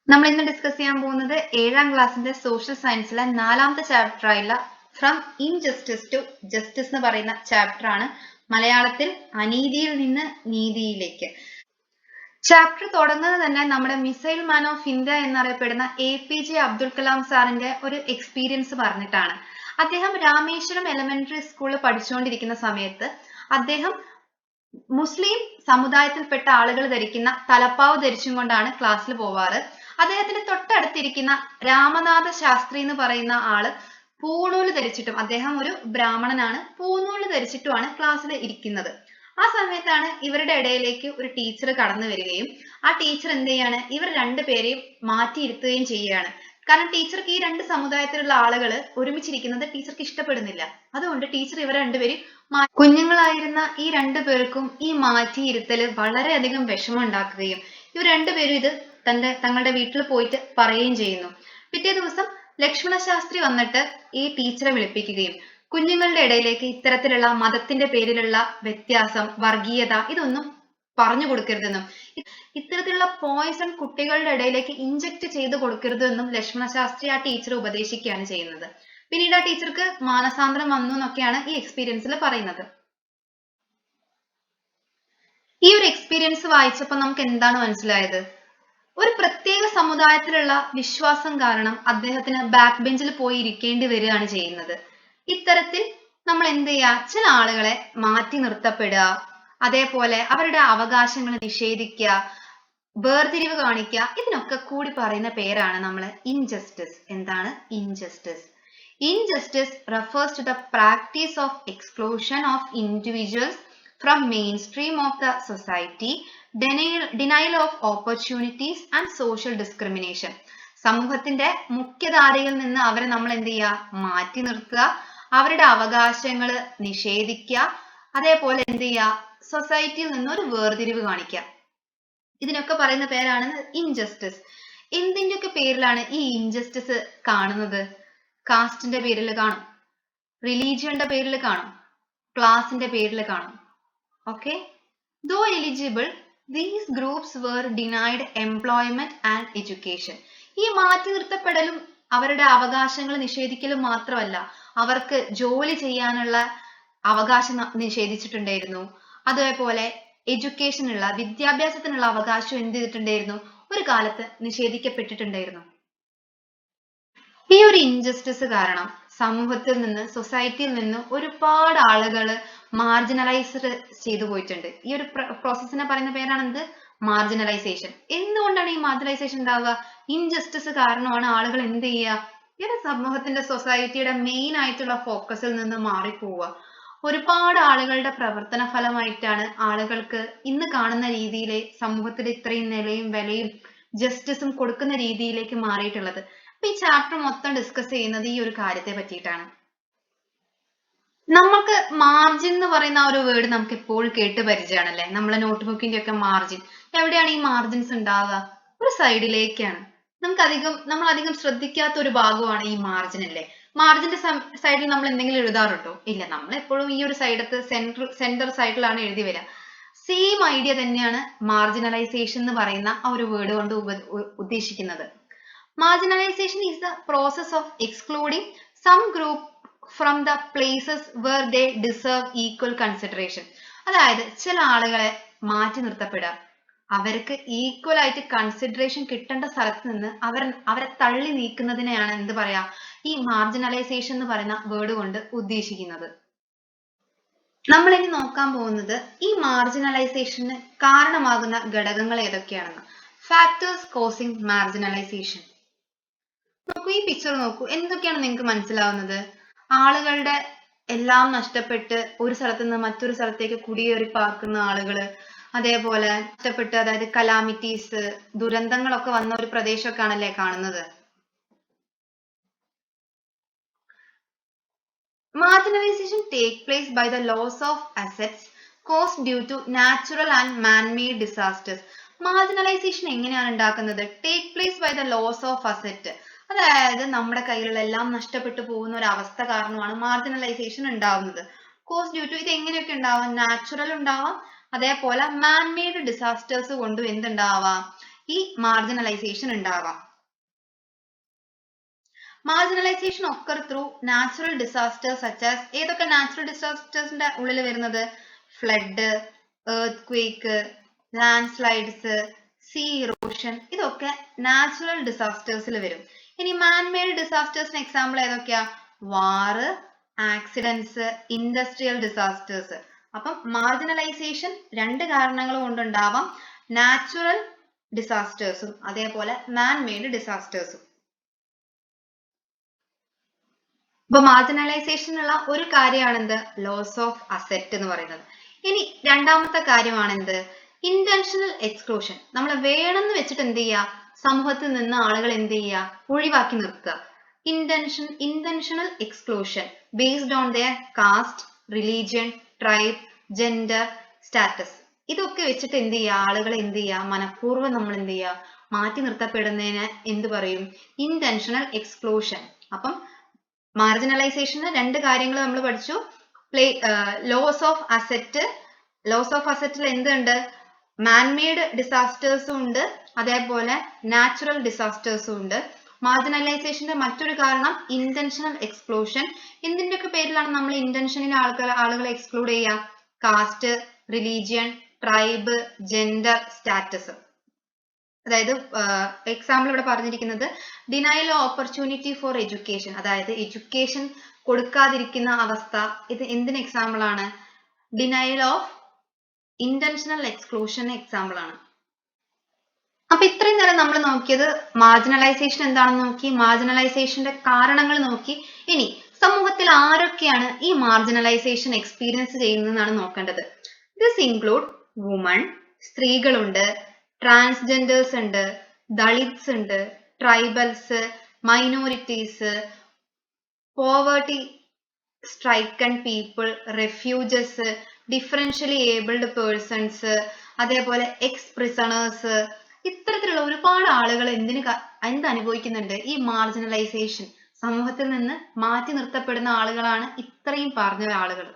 നമ്മൾ ഇന്ന് ഡിസ്കസ് ചെയ്യാൻ പോകുന്നത് 7ാം ക്ലാസ്സിന്റെ സോഷ്യൽ സയൻസിലെ 4ാമത്തെ ചാപ്റ്റർ ആയുള്ള ഫ്രം ഇൻജസ്റ്റിസ് ടു ജസ്റ്റിസ് എന്ന് പറയുന്ന ചാപ്റ്റർ ആണ്. മലയാളത്തിൽ അനീതിയിൽ നിന്ന് നീതിയിലേക്ക്. ചാപ്റ്റർ തുടങ്ങുന്നത് തന്നെ നമ്മുടെ മിസൈൽ മാൻ ഓഫ് ഇന്ത്യ എന്നറിയപ്പെടുന്ന APJ അബ്ദുൽ കലാം സാറിന്റെ ഒരു എക്സ്പീരിയൻസ് പറഞ്ഞിട്ടാണ്. അദ്ദേഹം രാമേശ്വരം എലിമെന്ററി സ്കൂളിൽ പഠിച്ചുകൊണ്ടിരിക്കുന്ന സമയത്ത് അദ്ദേഹം മുസ്ലിം സമുദായത്തിൽപ്പെട്ട ആളുകൾ ധരിക്കുന്ന തലപ്പാവ് ധരിച്ചും കൊണ്ടാണ് ക്ലാസ്സിൽ പോവാറ്. അദ്ദേഹത്തിന്റെ തൊട്ടടുത്തിരിക്കുന്ന രാമനാഥ ശാസ്ത്രി എന്ന് പറയുന്ന ആള് പൂണൂല് ധരിച്ചിട്ടും, അദ്ദേഹം ഒരു ബ്രാഹ്മണനാണ്, പൂണൂല് ധരിച്ചിട്ടുമാണ് ക്ലാസ്സിൽ ഇരിക്കുന്നത്. ആ സമയത്താണ് ഇവരുടെ ഇടയിലേക്ക് ഒരു ടീച്ചർ കടന്നു വരികയും ആ ടീച്ചർ എന്ത് ചെയ്യാണ്, ഇവർ രണ്ടുപേരെയും മാറ്റിയിരുത്തുകയും ചെയ്യുകയാണ്. കാരണം ടീച്ചർക്ക് ഈ രണ്ട് സമുദായത്തിലുള്ള ആളുകൾ ഒരുമിച്ചിരിക്കുന്നത് ടീച്ചർക്ക് ഇഷ്ടപ്പെടുന്നില്ല. അതുകൊണ്ട് ടീച്ചർ ഇവർ രണ്ടുപേരും കുഞ്ഞുങ്ങളായിരുന്ന ഈ രണ്ടുപേർക്കും ഈ മാറ്റിയിരുത്തല് വളരെയധികം വിഷമം ഉണ്ടാക്കുകയും ഇവർ രണ്ടുപേരും ഇത് തങ്ങളുടെ വീട്ടിൽ പോയിട്ട് പറയുകയും ചെയ്യുന്നു. പിറ്റേ ദിവസം ലക്ഷ്മണ ശാസ്ത്രി വന്നിട്ട് ഈ ടീച്ചറെ വിളിപ്പിക്കുകയും കുഞ്ഞുങ്ങളുടെ ഇടയിലേക്ക് ഇത്തരത്തിലുള്ള മതത്തിന്റെ പേരിലുള്ള വ്യത്യാസം, വർഗീയത ഇതൊന്നും പറഞ്ഞു കൊടുക്കരുതെന്നും ഇത്തരത്തിലുള്ള പോയിസൺ കുട്ടികളുടെ ഇടയിലേക്ക് ഇഞ്ചക്ട് ചെയ്ത് കൊടുക്കരുതെന്നും ലക്ഷ്മണ ശാസ്ത്രി ആ ടീച്ചറെ ഉപദേശിക്കുകയാണ് ചെയ്യുന്നത്. പിന്നീട് ആ ടീച്ചർക്ക് മാനസാന്തരം വന്നു എന്നൊക്കെയാണ് ഈ എക്സ്പീരിയൻസിൽ പറയുന്നത്. ഈ ഒരു എക്സ്പീരിയൻസ് വായിച്ചപ്പോൾ നമുക്ക് എന്താണ് മനസ്സിലായത്? ഒരു പ്രത്യേക സമുദായത്തിലുള്ള വിശ്വാസം കാരണം അദ്ദേഹത്തിന് ബാക്ക് ബെഞ്ചിൽ പോയി ഇരിക്കേണ്ടി വരികയാണ് ചെയ്യുന്നത്. ഇത്തരത്തിൽ നമ്മൾ എന്ത് ചെയ്യുക, ചില ആളുകളെ മാറ്റി നിർത്തപ്പെടുക, അതേപോലെ അവരുടെ അവകാശങ്ങൾ നിഷേധിക്കുക, വേർതിരിവ് കാണിക്കുക, ഇതിനൊക്കെ കൂടി പറയുന്ന പേരാണ് നമ്മൾ ഇൻജസ്റ്റിസ്. എന്താണ് injustice? Injustice refers to the practice of exclusion of individuals from mainstream of the society, denial of opportunities and social discrimination. സമൂഹത്തിന്റെ മുഖ്യധാരയിൽ നിന്ന് അവരെ നമ്മൾ എന്ത് ചെയ്യുക, മാറ്റി നിർത്തുക, അവരുടെ അവകാശങ്ങൾ നിഷേധിക്കുക, അതേപോലെ എന്ത് ചെയ്യുക, സൊസൈറ്റിയിൽ നിന്ന് ഒരു വേർതിരിവ് കാണിക്കുക. ഇതിനൊക്കെ പറയുന്ന പേരാണ് ഇൻജസ്റ്റിസ്. എന്തിൻ്റെയൊക്കെ പേരിലാണ് ഈ ഇൻജസ്റ്റിസ് കാണുന്നത്? കാസ്റ്റിന്റെ പേരിൽ കാണും, റിലീജിയന്റെ പേരിൽ കാണും, ക്ലാസിന്റെ പേരിൽ കാണും. Okay, though eligible these groups were denied employment and education. ഈ മാറ്റി നിർത്തപ്പെടലും അവരുടെ അവകാശങ്ങൾ നിഷേധിക്കലും മാത്രമല്ല, അവർക്ക് ജോലി ചെയ്യാനുള്ള അവകാശം നിഷേധിച്ചിട്ടുണ്ടായിരുന്നു. അതേപോലെ എഡ്യൂക്കേഷനുള്ള, വിദ്യാഭ്യാസത്തിനുള്ള അവകാശം എന്ത് ചെയ്തിട്ടുണ്ടായിരുന്നു, ഒരു കാലത്ത് നിഷേധിക്കപ്പെട്ടിട്ടുണ്ടായിരുന്നു. ഈ ഒരു ഇൻജസ്റ്റിസ് കാരണം സമൂഹത്തിൽ നിന്ന്, സൊസൈറ്റിയിൽ നിന്ന് ഒരുപാട് ആളുകൾ മാർജിനലൈസ്ഡ് ചെയ്തു പോയിട്ടുണ്ട്. ഈ ഒരു പ്രോസസ്സിനെ പറയുന്ന പേരാണ് എന്ത്, മാർജിനലൈസേഷൻ. എന്തുകൊണ്ടാണ് ഈ മാർജിനലൈസേഷൻ ഉണ്ടാവുക? ഇൻജസ്റ്റിസ് കാരണമാണ് ആളുകൾ എന്ത് ചെയ്യുക, ഈ ഒരു സമൂഹത്തിന്റെ, സൊസൈറ്റിയുടെ മെയിൻ ആയിട്ടുള്ള ഫോക്കസിൽ നിന്ന് മാറിപ്പോവുക. ഒരുപാട് ആളുകളുടെ പ്രവർത്തന ഫലമായിട്ടാണ് ആളുകൾക്ക് ഇന്ന് കാണുന്ന രീതിയിലെ സമൂഹത്തിൽ ഇത്രയും നിലയും വിലയും ജസ്റ്റിസും കൊടുക്കുന്ന രീതിയിലേക്ക് മാറിയിട്ടുള്ളത്. ഈ ചാപ്റ്റർ മൊത്തം ഡിസ്കസ് ചെയ്യുന്നത് ഈ ഒരു കാര്യത്തെ പറ്റിയിട്ടാണ്. നമുക്ക് മാർജിൻ എന്ന് പറയുന്ന ആ ഒരു വേർഡ് നമുക്ക് എപ്പോഴും കേട്ട് പരിചയമാണല്ലേ, നമ്മളെ നോട്ട്ബുക്കിന്റെ ഒക്കെ മാർജിൻ. എവിടെയാണ് ഈ മാർജിൻസ് ഉണ്ടാവുക? ഒരു സൈഡിലേക്കാണ്. നമ്മൾ അധികം ശ്രദ്ധിക്കാത്ത ഒരു ഭാഗമാണ് ഈ മാർജിൻ അല്ലേ. മാർജിന്റെ സൈഡിൽ നമ്മൾ എന്തെങ്കിലും എഴുതാറുണ്ടോ? ഇല്ല, നമ്മൾ എപ്പോഴും ഈ ഒരു സൈഡത്ത് സെന്റർ സൈഡിലാണ് എഴുതി വരിക. സെയിം ഐഡിയ തന്നെയാണ് മാർജിനലൈസേഷൻ എന്ന് പറയുന്ന ആ ഒരു വേർഡ് കൊണ്ട് ഉദ്ദേശിക്കുന്നത്. Marginalization is the process of excluding some group from the places where they deserve equal consideration. അതായത് ചില ആളുകളെ മാറ്റി നിർത്തപ്പെടുക, അവർക്ക് ഈക്വൽ ആയിട്ട് കൺസിഡറേഷൻ കിട്ടേണ്ട സ്ഥലത്ത് നിന്ന് അവരെ തള്ളി നീക്കുന്നതിനെയാണ് എന്ത് പറയാ, ഈ മാർജിനലൈസേഷൻ എന്ന് പറയുന്ന വേർഡ് കൊണ്ട് ഉദ്ദേശിക്കുന്നത്. നമ്മൾ ഇനി നോക്കാൻ പോകുന്നത് ഈ മാർജിനലൈസേഷന് കാരണമാകുന്ന ഘടകങ്ങൾ ഏതൊക്കെയാണെന്ന്. Factors causing marginalisation. നോക്കൂ, ഈ പിക്ചർ നോക്കൂ, എന്തൊക്കെയാണ് നിങ്ങൾക്ക് മനസ്സിലാവുന്നത്? ആളുകളുടെ എല്ലാം നഷ്ടപ്പെട്ട് ഒരു സ്ഥലത്ത് നിന്ന് മറ്റൊരു സ്ഥലത്തേക്ക് കുടിയേറി പാർക്കുന്ന ആളുകള്, അതേപോലെ നഷ്ടപ്പെട്ട്, അതായത് കലാമിറ്റീസ്, ദുരന്തങ്ങളൊക്കെ വന്ന ഒരു പ്രദേശമൊക്കെ ആണല്ലേ കാണുന്നത്. Marginalization take place by the loss of assets caused due to natural and man-made disasters. Marginalization എങ്ങനെയാണ് ഉണ്ടാക്കുന്നത്? Take place by the loss of asset. അതായത് നമ്മുടെ കയ്യിലുള്ള എല്ലാം നഷ്ടപ്പെട്ടു പോകുന്ന ഒരു അവസ്ഥ കാരണമാണ് മാർജിനലൈസേഷൻ ഉണ്ടാവുന്നത്. കോസ് ഡ്യൂ ടു, ഇത് എങ്ങനെയൊക്കെ ഉണ്ടാവാം? നാച്ചുറൽ ഉണ്ടാവാം, അതേപോലെ മാൻ മെയ്ഡ് ഡിസാസ്റ്റേഴ്സ് കൊണ്ടും എന്തുണ്ടാവാം, ഈ മാർജിനലൈസേഷൻ ഉണ്ടാവാം. Marginalization occur through natural disasters such as ഏതൊക്കെ natural disasters ഉള്ളിൽ വരുന്നത്? flood, earthquake, landslides, sea erosion ഇതൊക്കെ natural disasters വരും. ഇനി man-made disasters example ഏതൊക്കെയാ? war, accidents, industrial disasters. അപ്പം marginalization രണ്ട് കാരണങ്ങൾ കൊണ്ടുണ്ടാവാം. natural disasters അതേപോലെ man-made disasters. അപ്പൊ മാർജിനലൈസേഷൻ ഉള്ള ഒരു കാര്യമാണ് എന്ത്? ലോസ് ഓഫ് അസെറ്റ് എന്ന് പറയുന്നത്. ഇനി രണ്ടാമത്തെ കാര്യമാണ് എന്ത്? Intentional exclusion. നമ്മൾ വേണമെന്ന് വെച്ചിട്ട് എന്ത് ചെയ്യുക? സമൂഹത്തിൽ നിന്ന് ആളുകൾ എന്ത് ചെയ്യുക? ഒഴിവാക്കി നിർത്തുക. Intentional exclusion based on their caste, religion, tribe, gender, status. ഇതൊക്കെ വെച്ചിട്ട് എന്ത് ചെയ്യുക? ആളുകളെ എന്ത് ചെയ്യുക? മനഃപൂർവ്വം നമ്മൾ എന്ത് ചെയ്യുക? മാറ്റി നിർത്തപ്പെടുന്നതിന് എന്ത് പറയും? Intentional exclusion. അപ്പം മാർജിനലൈസേഷന് രണ്ട് കാര്യങ്ങൾ നമ്മൾ പഠിച്ചു. Loss of asset. Loss of അസെറ്റിൽ എന്തുണ്ട്? മാൻമെയ്ഡ് ഡിസാസ്റ്റേഴ്സും ഉണ്ട്, അതേപോലെ നാച്ചുറൽ ഡിസാസ്റ്റേഴ്സും ഉണ്ട്. മാർജിനലൈസേഷന്റെ മറ്റൊരു കാരണം ഇന്റൻഷണൽ എക്സ്ക്ലൂഷൻ. എന്തിന്റെയൊക്കെ പേരിലാണ് നമ്മൾ ഇന്റൻഷനിൽ ആളുകളെ എക്സ്ക്ലൂഡ് ചെയ്യുക? Caste, religion, tribe, gender, status. അതായത് എക്സാമ്പിൾ ഇവിടെ പറഞ്ഞിരിക്കുന്നത് denial of opportunity for education, അതായത് എഡ്യൂക്കേഷൻ കൊടുക്കാതിരിക്കുന്ന അവസ്ഥ. ഇത് എന്തിന് എക്സാമ്പിൾ ആണ്? Denial of intentional exclusion example ആണ്. അപ്പൊ ഇത്രയും നേരം നമ്മൾ നോക്കിയത് മാർജിനലൈസേഷൻ എന്താണെന്ന് നോക്കി, മാർജിനലൈസേഷന്റെ കാരണങ്ങൾ നോക്കി. ഇനി സമൂഹത്തിൽ ആരൊക്കെയാണ് ഈ മാർജിനലൈസേഷൻ എക്സ്പീരിയൻസ് ചെയ്യുന്നതെന്നാണ് നോക്കേണ്ടത്. ദിസ് ഇൻക്ലൂഡ് വുമൺ, സ്ത്രീകളുണ്ട്, ട്രാൻസ്ജെൻഡേഴ്സ് ഉണ്ട്, ദളിത്സ് ഉണ്ട്, tribals, minorities, poverty stricken people, refugees, differentially abled persons, അതേപോലെ എക്സ് പ്രിസണേഴ്സ്. ഇത്തരത്തിലുള്ള ഒരുപാട് ആളുകൾ അനുഭവിക്കുന്നുണ്ട്? ഈ മാർജിനലൈസേഷൻ, സമൂഹത്തിൽ നിന്ന് മാറ്റി നിർത്തപ്പെടുന്ന ആളുകളാണ് ഇത്രയും പറഞ്ഞ ആളുകൾ.